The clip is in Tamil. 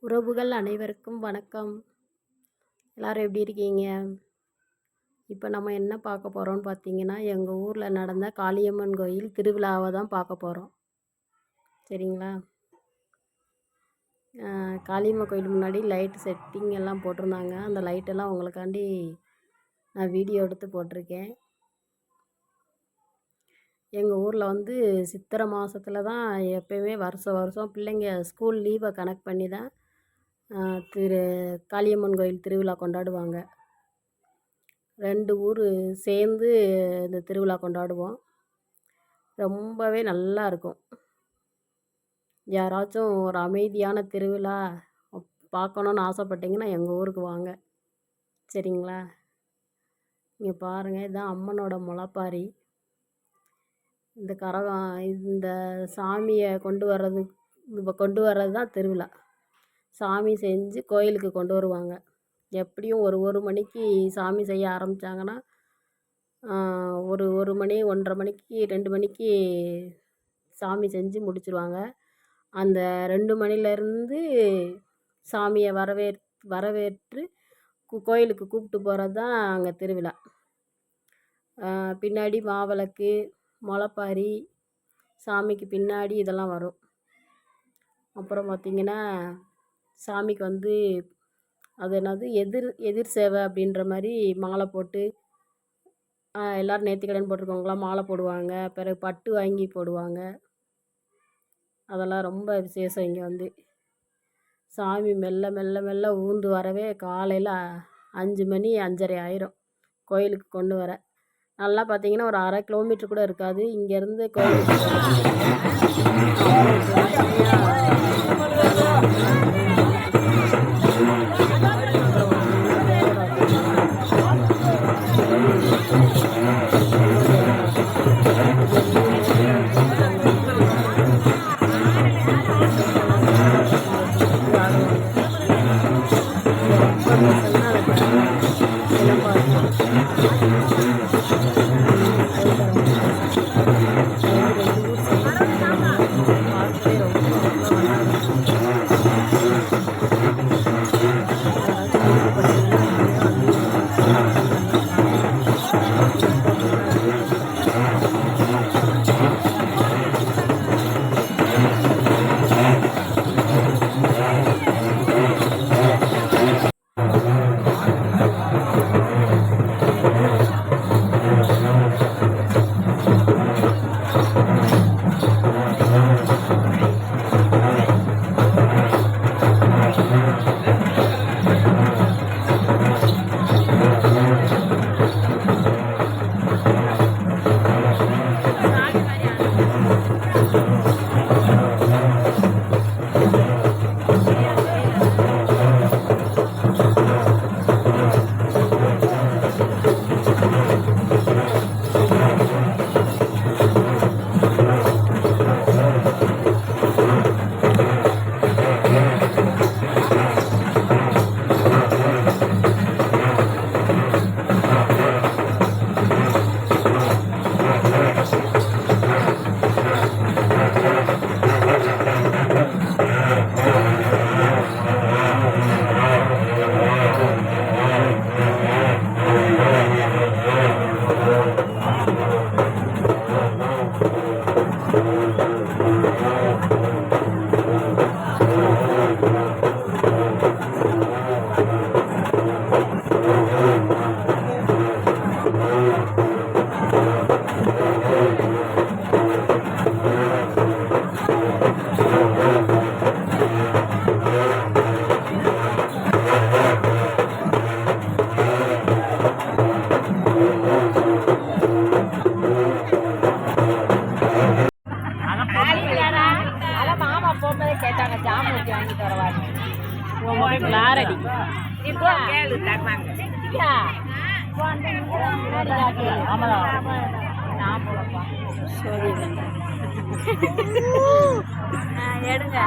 உறவுகள் அனைவருக்கும் வணக்கம். எல்லோரும் எப்படி இருக்கீங்க? இப்போ நம்ம என்ன பார்க்க போகிறோம்னு பார்த்தீங்கன்னா, எங்கள் ஊரில் நடந்த காளியம்மன் கோயில் திருவிழாவை தான் பார்க்க போகிறோம். சரிங்களா? காளியம்மன் கோயில் முன்னாடி லைட் செட்டிங் எல்லாம் போட்டிருந்தாங்க. அந்த லைட்டெல்லாம் உங்களுக்காண்டி நான் வீடியோ எடுத்து போட்டிருக்கேன். எங்கள் ஊரில் வந்து சித்திரை மாதத்துல தான் எப்போயுமே வருஷம் பிள்ளைங்க ஸ்கூல் லீவை கனெக்ட் பண்ணி தான் காளியம்மன் கோயில் திருவிழா கொண்டாடுவாங்க. 2 ஊர் சேர்ந்து இந்த திருவிழா கொண்டாடுவோம். ரொம்பவே நல்லா இருக்கும். யாராச்சும் ஒரு அமைதியான திருவிழா பார்க்கணுன்னு ஆசைப்பட்டீங்கன்னா எங்கள் ஊருக்கு வாங்க. சரிங்களா? இங்கே பாருங்கள், இதுதான் அம்மனோட முளைப்பாரி. இந்த கரகம் இந்த சாமியை கொண்டு வர்றது தான் திருவிழா. சாமி செஞ்சு கோயிலுக்கு கொண்டு வருவாங்க. எப்படியும் ஒரு மணிக்கு சாமி செய்ய ஆரம்பித்தாங்கன்னா ஒரு மணி 1:30 மணிக்கு 2 மணிக்கு சாமி செஞ்சு முடிச்சிடுவாங்க. அந்த 2 மணிலேருந்து சாமியை வரவேற்று கோயிலுக்கு கூப்பிட்டு போகிறது தான் அங்கே திருவிழா. பின்னாடி மாவிளக்கு, முளைப்பாரி, சாமிக்கு பின்னாடி இதெல்லாம் வரும். அப்புறம் பார்த்திங்கன்னா சாமிக்கு வந்து அது என்னது எதிர் சேவை அப்படின்ற மாதிரி மாலை போட்டு எல்லோரும் நேர்த்திக்கடன் போட்டிருக்கவங்களாம் மாலை போடுவாங்க. பிறகு பட்டு வாங்கி போடுவாங்க. அதெல்லாம் ரொம்ப விசேஷம். இங்கே வந்து சாமி மெல்ல மெல்ல மெல்ல ஊந்து வரவே காலையில் 5 மணி 5:30 ஆயிரும் கோயிலுக்கு கொண்டு வர. நல்லா பார்த்தீங்கன்னா ஒரு 1/2 கிலோமீட்டர் கூட இருக்காது இங்கேருந்து கோயிலுக்கு. கேட்டாங்க ஜாம் ஊற்றி வாங்கிட்டு வரவாங்க. லாரடி இப்போ கேளு தருவாங்க. எடுங்க